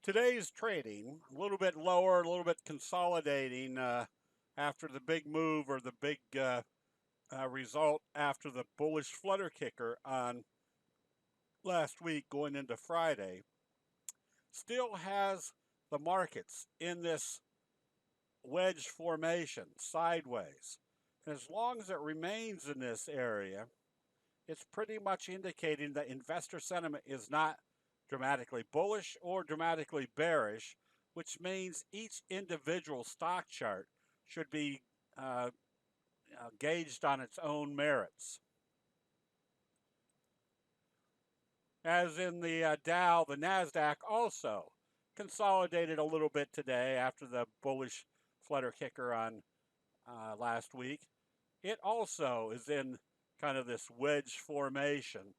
Today's trading a little bit lower, a little bit consolidating after the big move or the big result after the bullish flutter kicker on last week going into Friday. Still has the markets in this wedge formation sideways. And as long as it remains in this area, it's pretty much indicating that investor sentiment is not dramatically bullish or dramatically bearish, which means each individual stock chart should be uh, gauged on its own merits. As in the Dow, the NASDAQ also consolidated a little bit today after the bullish flutter kicker on last week. It also is in kind of this wedge formation.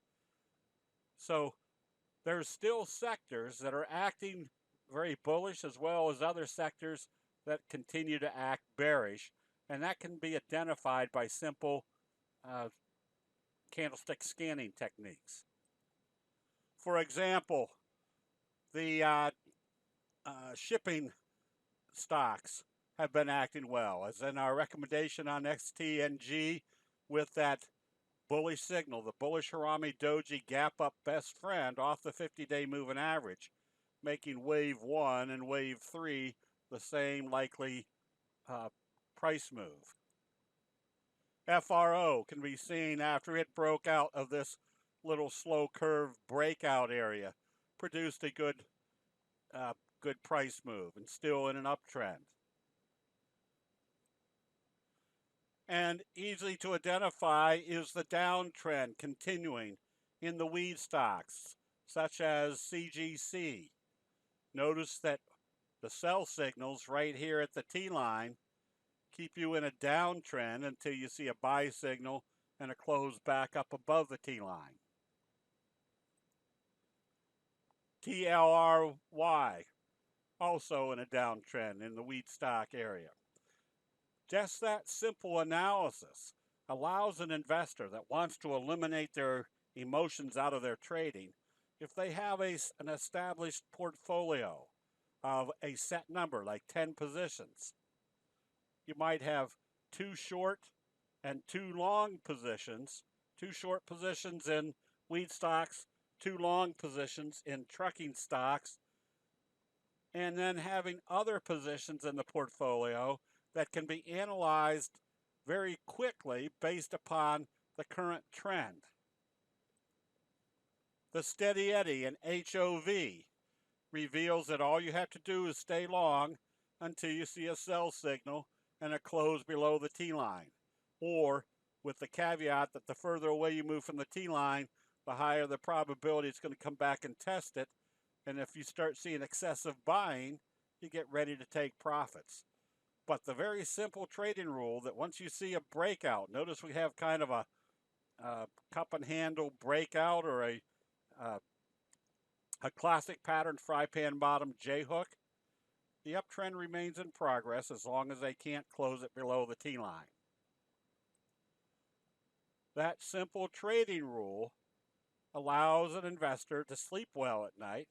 So there's still sectors that are acting very bullish as well as other sectors that continue to act bearish. And that can be identified by simple uh, candlestick scanning techniques. For example, the shipping stocks have been acting well, as in our recommendation on XTNG with that bullish signal, the bullish Harami Doji gap up best friend off the 50-day moving average, making wave 1 and wave 3 the same likely uh, price move. FRO can be seen after it broke out of this little slow curve breakout area, produced a uh, good price move and still in an uptrend. And easily to identify is the downtrend continuing in the weed stocks, such as CGC. Notice that the sell signals right here at the T line keep you in a downtrend until you see a buy signal and a close back up above the T line. TLRY, also in a downtrend in the wheat stock area. Just that simple analysis allows an investor that wants to eliminate their emotions out of their trading, if they have an established portfolio of a set number, like 10 positions, you might have 2 short and 2 long positions, 2 short positions in wheat stocks, 2 long positions in trucking stocks, and then having other positions in the portfolio that can be analyzed very quickly based upon the current trend. The Steady Eddy in HOV reveals that all you have to do is stay long until you see a sell signal and a close below the T line, or with the caveat that the further away you move from the T line, the higher the probability it's going to come back and test it. And if you start seeing excessive buying, you get ready to take profits. But the very simple trading rule that once you see a breakout, notice we have kind of a cup and handle breakout, or a classic pattern fry pan bottom J hook. The uptrend remains in progress as long as they can't close it below the T line. That simple trading rule allows an investor to sleep well at night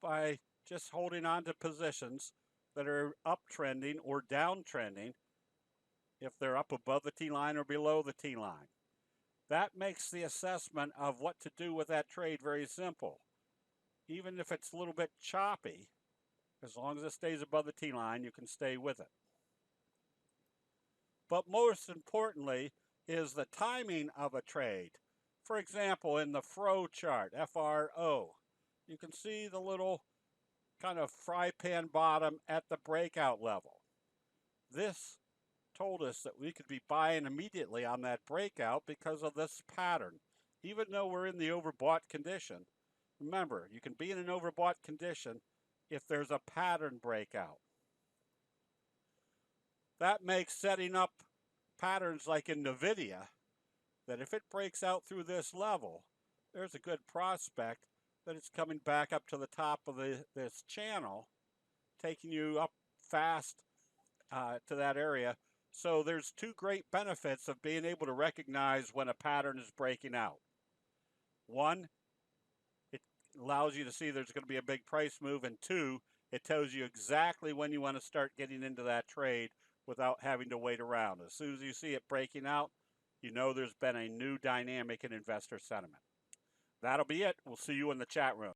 by just holding on to positions that are uptrending or downtrending if they're up above the T line or below the T line. That makes the assessment of what to do with that trade very simple. Even if it's a little bit choppy, as long as it stays above the T line, you can stay with it. But most importantly is the timing of a trade. For example, in the FRO chart, FRO, you can see the little kind of fry pan bottom at the breakout level. This told us that we could be buying immediately on that breakout because of this pattern. Even though we're in the overbought condition, remember, you can be in an overbought condition if there's a pattern breakout. That makes setting up patterns like in NVIDIA, that if it breaks out through this level, there's a good prospect that it's coming back up to the top of this channel, taking you up fast to that area. So there's 2 great benefits of being able to recognize when a pattern is breaking out. One, it allows you to see there's going to be a big price move, and two, it tells you exactly when you want to start getting into that trade without having to wait around. As soon as you see it breaking out, you know there's been a new dynamic in investor sentiment. That'll be it. We'll see you in the chat room.